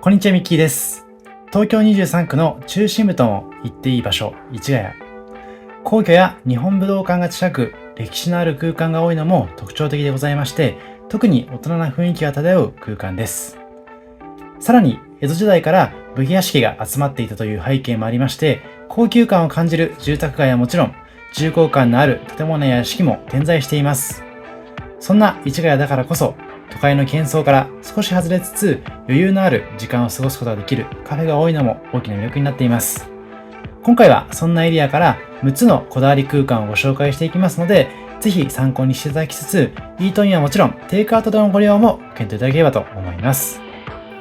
こんにちは、ミッキーです。東京23区の中心部とも言っていい場所、市ヶ谷。皇居や日本武道館が近く、歴史のある空間が多いのも特徴的でございまして、特に大人な雰囲気が漂う空間です。さらに、江戸時代から武家屋敷が集まっていたという背景もありまして、高級感を感じる住宅街はもちろん、重厚感のある建物や屋敷も点在しています。そんな市ヶ谷だからこそ、都会の喧騒から少し外れつつ余裕のある時間を過ごすことができるカフェが多いのも大きな魅力になっています。今回はそんなエリアから6つのこだわり空間をご紹介していきますので、ぜひ参考にしていただきつつ、イートインはもちろんテイクアウトでのご利用も検討いただければと思います。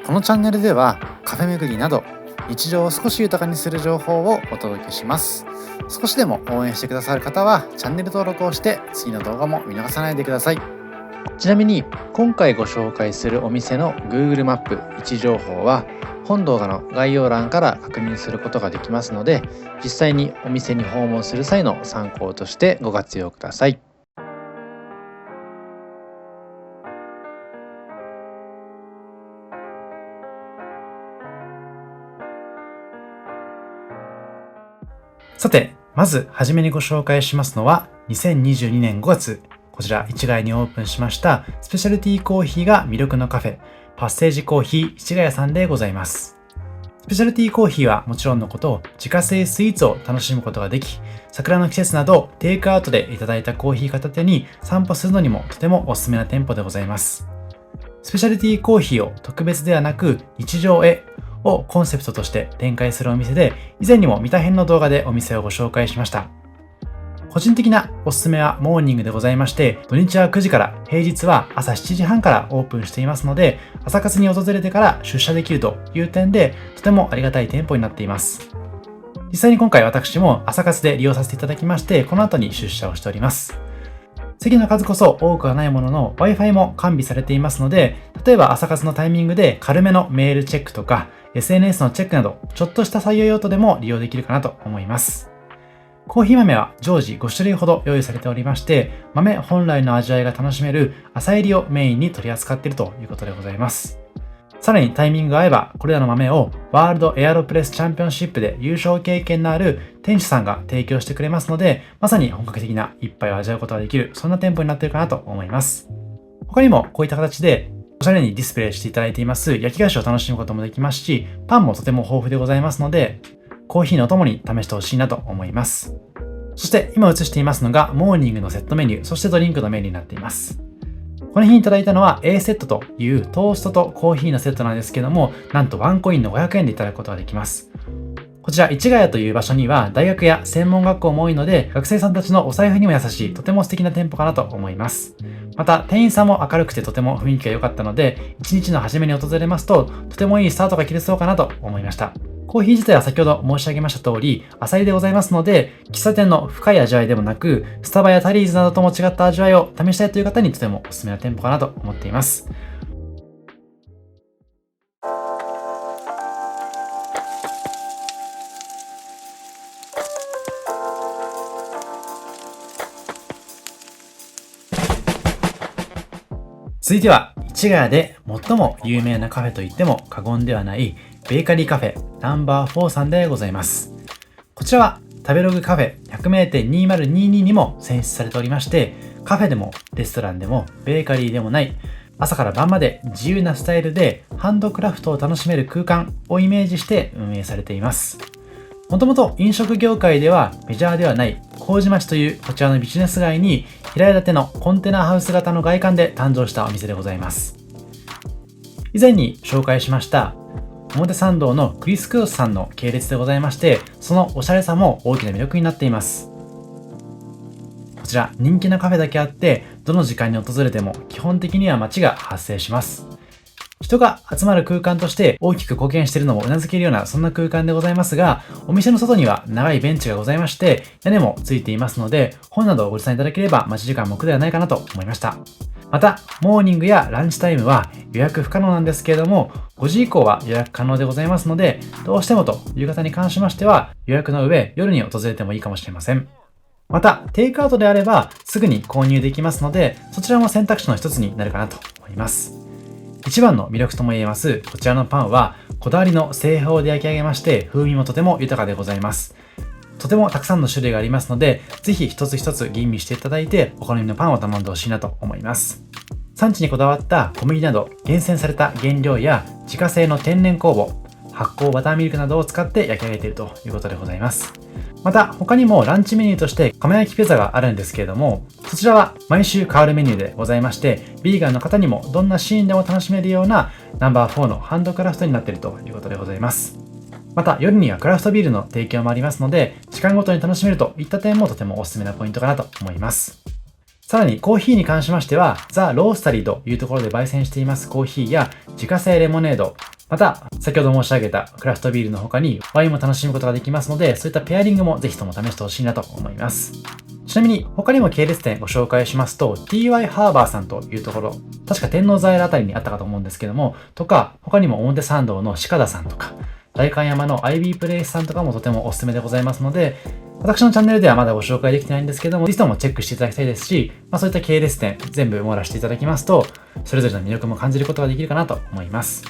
このチャンネルではカフェ巡りなど日常を少し豊かにする情報をお届けします。少しでも応援してくださる方はチャンネル登録をして次の動画も見逃さないでください。ちなみに今回ご紹介するお店の Google マップ位置情報は本動画の概要欄から確認することができますので、実際にお店に訪問する際の参考としてご活用ください。さて、まずはじめにご紹介しますのは2022年5月、こちら市ヶ谷にオープンしましたスペシャルティーコーヒーが魅力のカフェ、パッセージコーヒー市ヶ谷さんでございます。スペシャルティーコーヒーはもちろんのこと、自家製スイーツを楽しむことができ、桜の季節などテイクアウトでいただいたコーヒー片手に散歩するのにもとてもおすすめな店舗でございます。スペシャルティーコーヒーを特別ではなく日常へをコンセプトとして展開するお店で、以前にも見た編の動画でお店をご紹介しました。個人的なおすすめはモーニングでございまして、土日は9時から平日は朝7時半からオープンしていますので、朝活に訪れてから出社できるという点でとてもありがたい店舗になっています。実際に今回私も朝活で利用させていただきまして、この後に出社をしております。席の数こそ多くはないものの Wi-Fi も完備されていますので、例えば朝活のタイミングで軽めのメールチェックとか SNS のチェックなどちょっとした作業用途でも利用できるかなと思います。コーヒー豆は常時5種類ほど用意されておりまして、豆本来の味わいが楽しめる浅煎りをメインに取り扱っているということでございます。さらにタイミングが合えば、これらの豆をワールドエアロプレスチャンピオンシップで優勝経験のある店主さんが提供してくれますので、まさに本格的な一杯を味わうことができる、そんな店舗になっているかなと思います。他にもこういった形でおしゃれにディスプレイしていただいています焼き菓子を楽しむこともできますし、パンもとても豊富でございますので、コーヒーのお供に試してほしいなと思います。そして今映していますのがモーニングのセットメニュー、そしてドリンクのメニューになっています。この日にいただいたのは A セットというトーストとコーヒーのセットなんですけども、なんとワンコインの500円でいただくことができます。こちら市ヶ谷という場所には大学や専門学校も多いので、学生さんたちのお財布にも優しいとても素敵な店舗かなと思います。また店員さんも明るくてとても雰囲気が良かったので、一日の初めに訪れますととてもいいスタートが切れそうかなと思いました。コーヒー自体は先ほど申し上げました通り、浅煎りでございますので、喫茶店の深い味わいでもなく、スタバやタリーズなどとも違った味わいを試したいという方にとてもおすすめな店舗かなと思っています。続いては、市ヶ谷で最も有名なカフェといっても過言ではないベーカリーカフェナンバー4さんでございます。こちらは食べログカフェ100名店2022にも選出されておりまして、カフェでもレストランでもベーカリーでもない朝から晩まで自由なスタイルでハンドクラフトを楽しめる空間をイメージして運営されています。もともと飲食業界ではメジャーではない麹町というこちらのビジネス街に平屋建てのコンテナハウス型の外観で誕生したお店でございます。以前に紹介しました表参道のクリス・クロスさんの系列でございまして、そのおしゃれさも大きな魅力になっています。こちら人気なカフェだけあって、どの時間に訪れても基本的には街が発生します。人が集まる空間として大きく貢献しているのもうなずけるようなそんな空間でございますが、お店の外には長いベンチがございまして、屋根もついていますので、本などをご持参いただければ待ち時間も苦ではないかなと思いました。また、モーニングやランチタイムは予約不可能なんですけれども、5時以降は予約可能でございますので、どうしてもという方に関しましては、予約の上、夜に訪れてもいいかもしれません。また、テイクアウトであれば、すぐに購入できますので、そちらも選択肢の一つになるかなと思います。一番の魅力とも言えますこちらのパンはこだわりの製法で焼き上げまして、風味もとても豊かでございます。とてもたくさんの種類がありますので、ぜひ一つ一つ吟味していただいてお好みのパンを頼んでほしいなと思います。産地にこだわった小麦など厳選された原料や自家製の天然酵母、発酵バターミルクなどを使って焼き上げているということでございます。また他にもランチメニューとして釜焼きピザがあるんですけれども、そちらは毎週変わるメニューでございまして、ビーガンの方にもどんなシーンでも楽しめるようなナンバー4のハンドクラフトになっているということでございます。また夜にはクラフトビールの提供もありますので、時間ごとに楽しめるといった点もとてもおすすめなポイントかなと思います。さらにコーヒーに関しましては、ザ・ロースタリーというところで焙煎していますコーヒーや自家製レモネード、また先ほど申し上げたクラフトビールの他にワインも楽しむことができますので、そういったペアリングもぜひとも試してほしいなと思います。ちなみに他にも系列店ご紹介しますと TY ハーバーさんというところ、確か天王ザイルあたりにあったかと思うんですけども、とか他にも表参道の鹿田さんとか代官山の IB プレイスさんとかもとてもおすすめでございますので、私のチャンネルではまだご紹介できてないんですけども、ぜひともチェックしていただきたいですし、そういった系列店全部網羅していただきますと、それぞれの魅力も感じることができるかなと思います。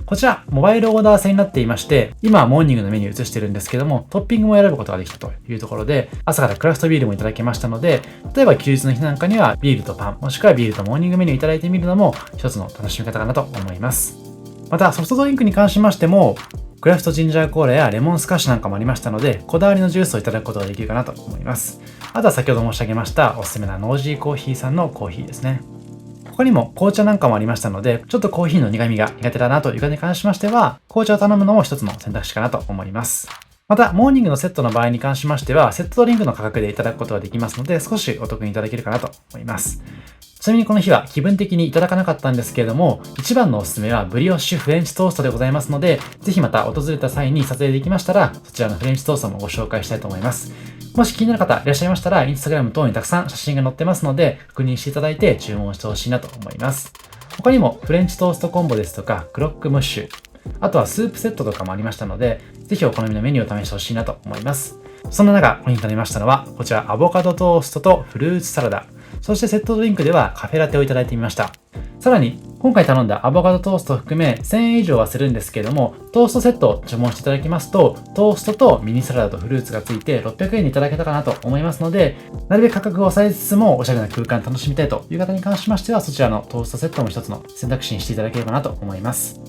こちら、モバイルオーダー制になっていまして、今はモーニングのメニュー映してるんですけども、トッピングも選ぶことができたというところで、朝からクラフトビールもいただけましたので、例えば休日の日なんかにはビールとパン、もしくはビールとモーニングメニューいただいてみるのも一つの楽しみ方かなと思います。また、ソフトドリンクに関しましても、クラフトジンジャーコーラやレモンスカッシュなんかもありましたので、こだわりのジュースをいただくことができるかなと思います。あとは先ほど申し上げましたおすすめなノージーコーヒーさんのコーヒーですね。他にも紅茶なんかもありましたので、ちょっとコーヒーの苦味が苦手だなという方に関しましては、紅茶を頼むのも一つの選択肢かなと思います。また、モーニングのセットの場合に関しましては、セットドリンクの価格でいただくことができますので、少しお得にいただけるかなと思います。ちなみにこの日は気分的にいただかなかったんですけれども、一番のおすすめはブリオッシュフレンチトーストでございますので、ぜひまた訪れた際に撮影できましたら、そちらのフレンチトーストもご紹介したいと思います。もし気になる方いらっしゃいましたら、インスタグラム等にたくさん写真が載ってますので、確認していただいて注文してほしいなと思います。他にもフレンチトーストコンボですとか、クロックムッシュ、あとはスープセットとかもありましたので、ぜひお好みのメニューを試してほしいなと思います。そんな中、ポイントになりましたのは、こちらアボカドトーストとフルーツサラダ、そしてセットドリンクではカフェラテをいただいてみました。さらに、今回頼んだアボカドトーストを含め1000円以上はするんですけれども、トーストセットを注文していただきますと、トーストとミニサラダとフルーツがついて600円でいただけたかなと思いますので、なるべく価格を抑えつつもおしゃれな空間楽しみたいという方に関しましては、そちらのトーストセットも一つの選択肢にしていただければなと思います。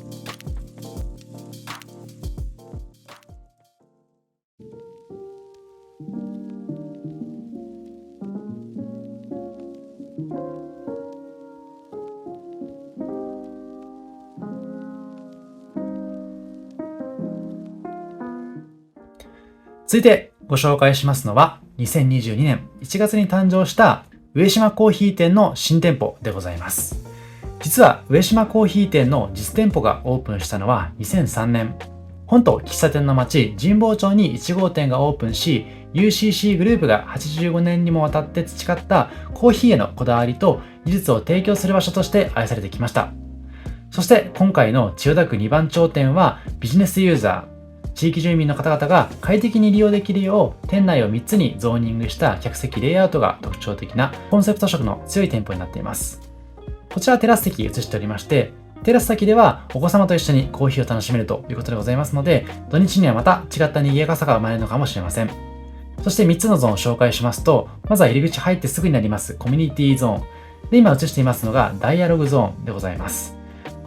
続いてご紹介しますのは、2022年1月に誕生した上島コーヒー店の新店舗でございます。実は上島コーヒー店の実店舗がオープンしたのは2003年。本島喫茶店の町神保町に1号店がオープンし、UCC グループが85年にもわたって培ったコーヒーへのこだわりと技術を提供する場所として愛されてきました。そして今回の千代田区2番町店はビジネスユーザー、地域住民の方々が快適に利用できるよう店内を3つにゾーニングした客席レイアウトが特徴的なコンセプト色の強い店舗になっています。こちらテラス席映しておりまして、テラス席ではお子様と一緒にコーヒーを楽しめるということでございますので、土日にはまた違った賑やかさが生まれるのかもしれません。そして3つのゾーンを紹介しますと、まずは入り口入ってすぐになりますコミュニティゾーンで、今映していますのがダイアログゾーンでございます。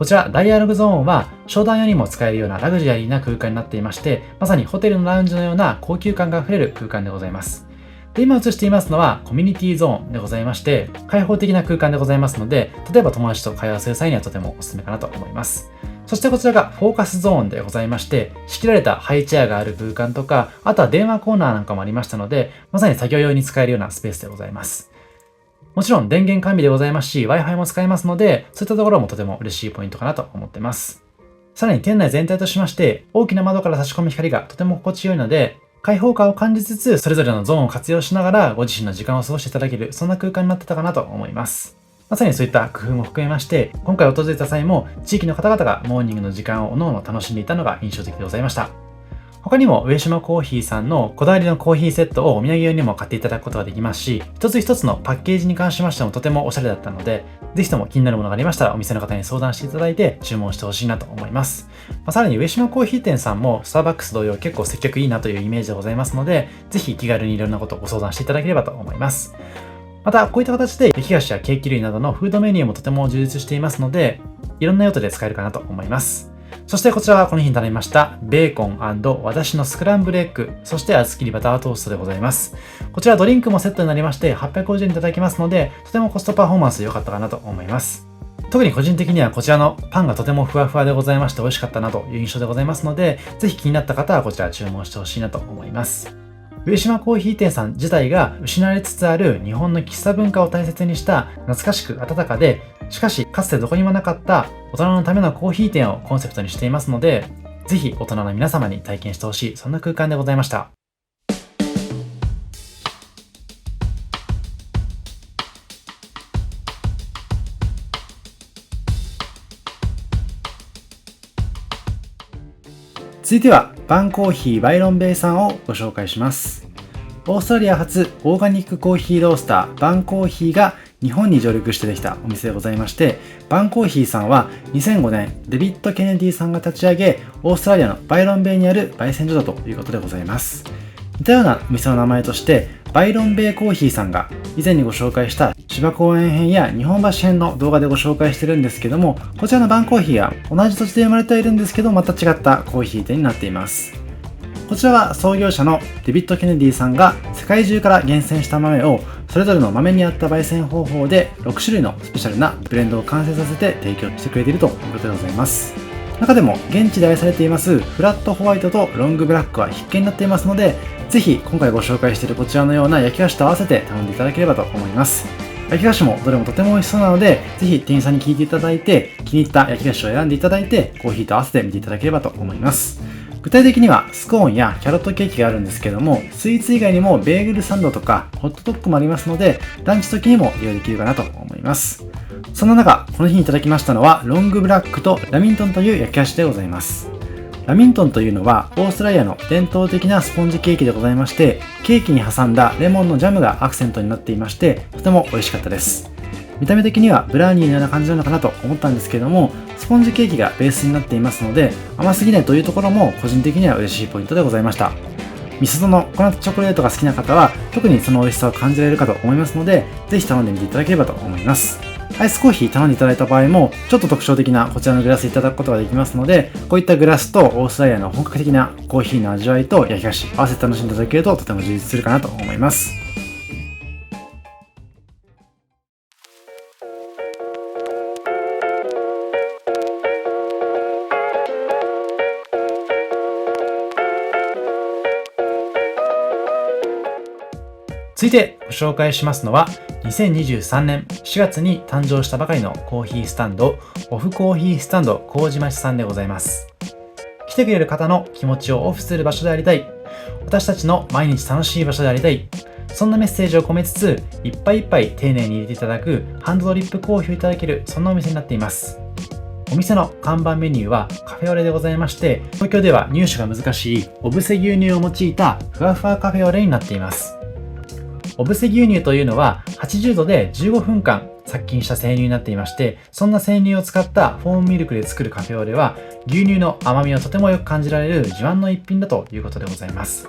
こちらダイアログゾーンは商談用にも使えるようなラグジュアリーな空間になっていまして、まさにホテルのラウンジのような高級感があふれる空間でございます。で、今映していますのはコミュニティゾーンでございまして、開放的な空間でございますので、例えば友達と会話する際にはとてもおすすめかなと思います。そしてこちらがフォーカスゾーンでございまして、仕切られたハイチェアがある空間とか、あとは電話コーナーなんかもありましたので、まさに作業用に使えるようなスペースでございます。もちろん電源完備でございますし、Wi-Fi も使えますので、そういったところもとても嬉しいポイントかなと思っています。さらに店内全体としまして、大きな窓から差し込む光がとても心地よいので、開放感を感じつつ、それぞれのゾーンを活用しながら、ご自身の時間を過ごしていただける、そんな空間になってたかなと思います。まさにそういった工夫も含めまして、今回訪れた際も、地域の方々がモーニングの時間をおのおの楽しんでいたのが印象的でございました。他にも上島コーヒーさんのこだわりのコーヒーセットをお土産用にも買っていただくことができますし、一つ一つのパッケージに関しましてもとてもおしゃれだったので、ぜひとも気になるものがありましたらお店の方に相談していただいて注文してほしいなと思います。さらに上島コーヒー店さんもスターバックス同様結構接客いいなというイメージでございますので、ぜひ気軽にいろんなことをご相談していただければと思います。また、こういった形で焼き菓子やケーキ類などのフードメニューもとても充実していますので、いろんな用途で使えるかなと思います。そしてこちらはこの日に頼みましたベーコン&私のスクランブルエッグ、そして厚切りバタートーストでございます。こちらドリンクもセットになりまして850円いただきますので、とてもコストパフォーマンス良かったかなと思います。特に個人的にはこちらのパンがとてもふわふわでございまして美味しかったなという印象でございますので、ぜひ気になった方はこちら注文してほしいなと思います。上島コーヒー店さん自体が失われつつある日本の喫茶文化を大切にした懐かしく温かで、しかしかつてどこにもなかった大人のためのコーヒー店をコンセプトにしていますので、ぜひ大人の皆様に体験してほしい、そんな空間でございました。続いてはバンコーヒーバイロンベイさんをご紹介します。オーストラリア発オーガニックコーヒーロースターバンコーヒーが日本に上陸してできたお店でございまして、バンコーヒーさんは2005年デビッド・ケネディさんが立ち上げ、オーストラリアのバイロンベイにある焙煎所だということでございます。似たようなお店の名前としてバイロンベイコーヒーさんが以前にご紹介した芝公園編や日本橋編の動画でご紹介してるんですけども、こちらのバンコーヒーは同じ土地で生まれているんですけどまた違ったコーヒー店になっています。こちらは創業者のデビッド・ケネディさんが世界中から厳選した豆をそれぞれの豆に合った焙煎方法で6種類のスペシャルなブレンドを完成させて提供してくれているということでございます。中でも現地で愛されていますフラットホワイトとロングブラックは必見になっていますので、ぜひ今回ご紹介しているこちらのような焼き菓子と合わせて頼んでいただければと思います。焼き菓子もどれもとても美味しそうなので、ぜひ店員さんに聞いていただいて気に入った焼き菓子を選んでいただいてコーヒーと合わせてみていただければと思います。具体的にはスコーンやキャロットケーキがあるんですけども、スイーツ以外にもベーグルサンドとかホットドッグもありますので、ランチ時にも利用できるかなと思います。そんな中、この日にいただきましたのはロングブラックとラミントンという焼き菓子でございます。ラミントンというのはオーストラリアの伝統的なスポンジケーキでございまして、ケーキに挟んだレモンのジャムがアクセントになっていまして、とても美味しかったです。見た目的にはブラウニーのような感じなのかなと思ったんですけども、スポンジケーキがベースになっていますので甘すぎないというところも個人的には嬉しいポイントでございました。ミスドのココナッツチョコレートが好きな方は特にその美味しさを感じられるかと思いますので、ぜひ頼んでみていただければと思います。アイスコーヒー頼んでいただいた場合もちょっと特徴的なこちらのグラスいただくことができますので、こういったグラスとオーストラリアの本格的なコーヒーの味わいと焼き菓子合わせて楽しんでいただけるととても充実するかなと思います。続いてご紹介しますのは2023年4月に誕生したばかりのコーヒースタンドオフコーヒースタンド麹町さんでございます。来てくれる方の気持ちをオフする場所でありたい、私たちの毎日楽しい場所でありたい、そんなメッセージを込めつついっぱいいっぱい丁寧に入れていただくハンドドリップコーヒーをいただける、そんなお店になっています。お店の看板メニューはカフェオレでございまして、東京では入手が難しい小布施牛乳を用いたふわふわカフェオレになっています。小布施牛乳というのは80度で15分間殺菌した生乳になっていまして、そんな生乳を使ったフォームミルクで作るカフェオレは牛乳の甘みをとてもよく感じられる自慢の一品だということでございます。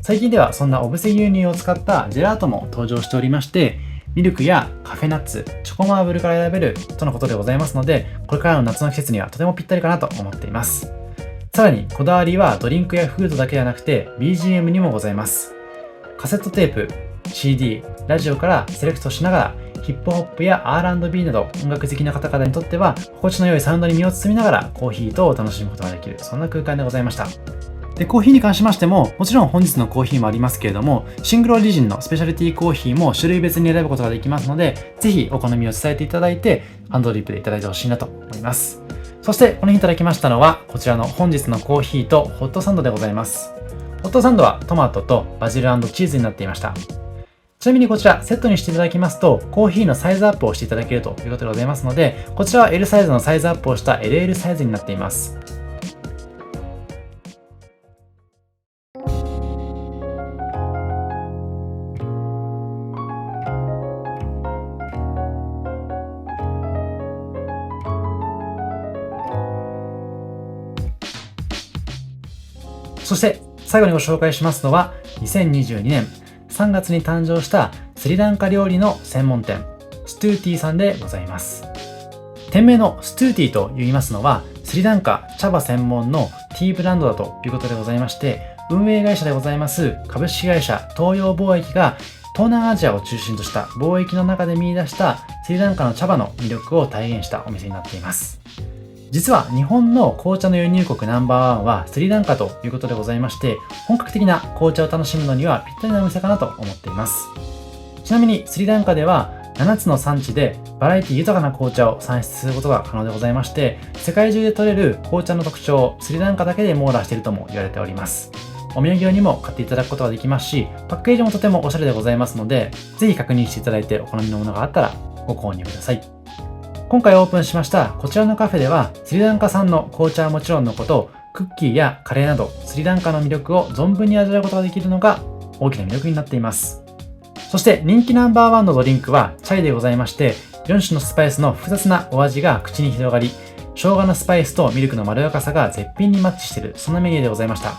最近ではそんな小布施牛乳を使ったジェラートも登場しておりまして、ミルクやカフェナッツ、チョコマーブルから選べるとのことでございますので、これからの夏の季節にはとてもぴったりかなと思っています。さらにこだわりはドリンクやフードだけではなくて BGM にもございます。カセットテープ、CD、ラジオからセレクトしながらヒップホップや R&B など音楽好きな方々にとっては心地の良いサウンドに身を包みながらコーヒーと楽しむことができる、そんな空間でございました。で、コーヒーに関しましてももちろん本日のコーヒーもありますけれども、シングルオリジンのスペシャルティーコーヒーも種類別に選ぶことができますので、ぜひお好みを伝えていただいてハンドドリップでいただいてほしいなと思います。そしてこの日いただきましたのはこちらの本日のコーヒーとホットサンドでございます。ホットサンドはトマトとバジル&チーズになっていました。ちなみにこちらセットにしていただきますとコーヒーのサイズアップをしていただけるということでございますので、こちらは L サイズのサイズアップをした LL サイズになっています。そして最後にご紹介しますのは2022年3月に誕生したスリランカ料理の専門店ストゥーティーさんでございます。店名のストゥーティーと言いますのはスリランカ茶葉専門のティーブランドだということでございまして、運営会社でございます株式会社東洋貿易が東南アジアを中心とした貿易の中で見出したスリランカの茶葉の魅力を体現したお店になっています。実は日本の紅茶の輸入国ナンバーワンはスリランカということでございまして、本格的な紅茶を楽しむのにはぴったりなお店かなと思っています。ちなみにスリランカでは7つの産地でバラエティ豊かな紅茶を産出することが可能でございまして、世界中で取れる紅茶の特徴をスリランカだけで網羅しているとも言われております。お土産用にも買っていただくことができますし、パッケージもとてもおしゃれでございますので、ぜひ確認していただいてお好みのものがあったらご購入ください。今回オープンしましたこちらのカフェでは、スリランカ産の紅茶はもちろんのこと、クッキーやカレーなどスリランカの魅力を存分に味わうことができるのが大きな魅力になっています。そして人気ナンバーワンのドリンクはチャイでございまして、4種のスパイスの複雑なお味が口に広がり、生姜のスパイスとミルクのまろやかさが絶品にマッチしている、そんなメニューでございました。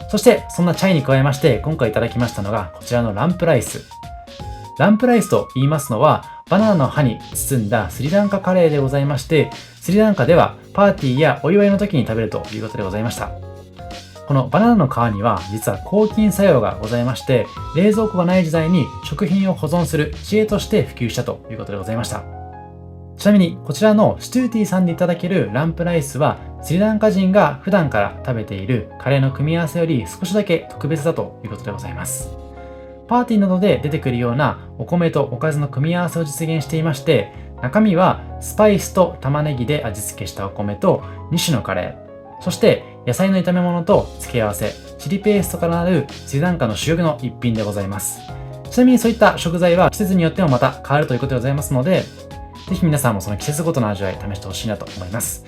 そしてそんなチャイに加えまして今回いただきましたのがこちらのランプライス。ランプライスと言いますのはバナナの葉に包んだスリランカカレーでございまして、スリランカではパーティーやお祝いの時に食べるということでございました。このバナナの皮には実は抗菌作用がございまして、冷蔵庫がない時代に食品を保存する知恵として普及したということでございました。ちなみにこちらのストゥーティーさんでいただけるランプライスはスリランカ人が普段から食べているカレーの組み合わせより少しだけ特別だということでございます。パーティーなどで出てくるようなお米とおかずの組み合わせを実現していまして、中身はスパイスと玉ねぎで味付けしたお米と2種のカレー、そして野菜の炒め物と付け合わせ、チリペーストからなるスリランカの主力の一品でございます。ちなみにそういった食材は季節によってもまた変わるということでございますので、ぜひ皆さんもその季節ごとの味わい試してほしいなと思います。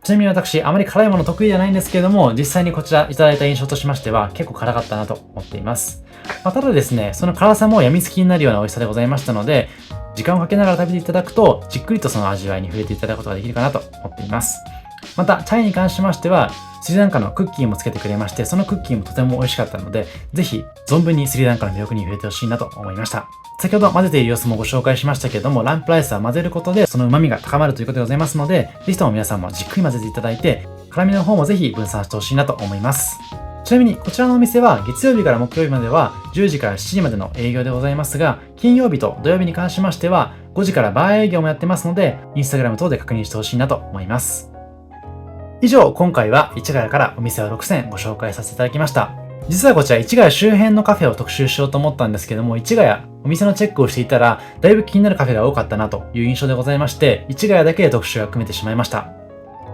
ちなみに私、あまり辛いもの得意ではないんですけれども、実際にこちらいただいた印象としましては結構辛かったなと思っています。ただですね、その辛さも病みつきになるような美味しさでございましたので、時間をかけながら食べていただくとじっくりとその味わいに触れていただくことができるかなと思っています。またチャイに関しましてはスリランカのクッキーもつけてくれまして、そのクッキーもとても美味しかったので、ぜひ存分にスリランカの魅力に触れてほしいなと思いました。先ほど混ぜている様子もご紹介しましたけれども、ランプライスは混ぜることでその旨味が高まるということでございますので、ぜひとも皆さんもじっくり混ぜていただいて、辛みの方もぜひ分散してほしいなと思います。ちなみにこちらのお店は月曜日から木曜日までは10時から7時までの営業でございますが、金曜日と土曜日に関しましては5時からバー営業もやってますので、インスタグラム等で確認してほしいなと思います。以上、今回は市ヶ谷からお店を6選ご紹介させていただきました。実はこちら市ヶ谷周辺のカフェを特集しようと思ったんですけども、市ヶ谷お店のチェックをしていたらだいぶ気になるカフェが多かったなという印象でございまして、市ヶ谷だけで特集が組めてしまいました。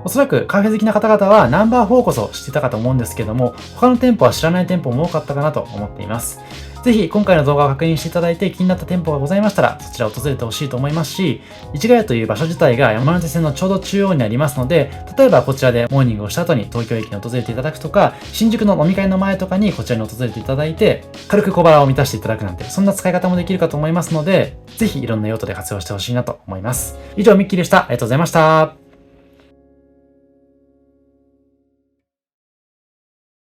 おそらくカフェ好きな方々はナンバー4こそ知っていたかと思うんですけども、他の店舗は知らない店舗も多かったかなと思っています。ぜひ今回の動画を確認していただいて気になった店舗がございましたら、そちらを訪れてほしいと思いますし、市ヶ谷という場所自体が山手線のちょうど中央にありますので、例えばこちらでモーニングをした後に東京駅に訪れていただくとか、新宿の飲み会の前とかにこちらに訪れていただいて、軽く小腹を満たしていただくなんて、そんな使い方もできるかと思いますので、ぜひいろんな用途で活用してほしいなと思います。以上、ミッキーでした。ありがとうございました。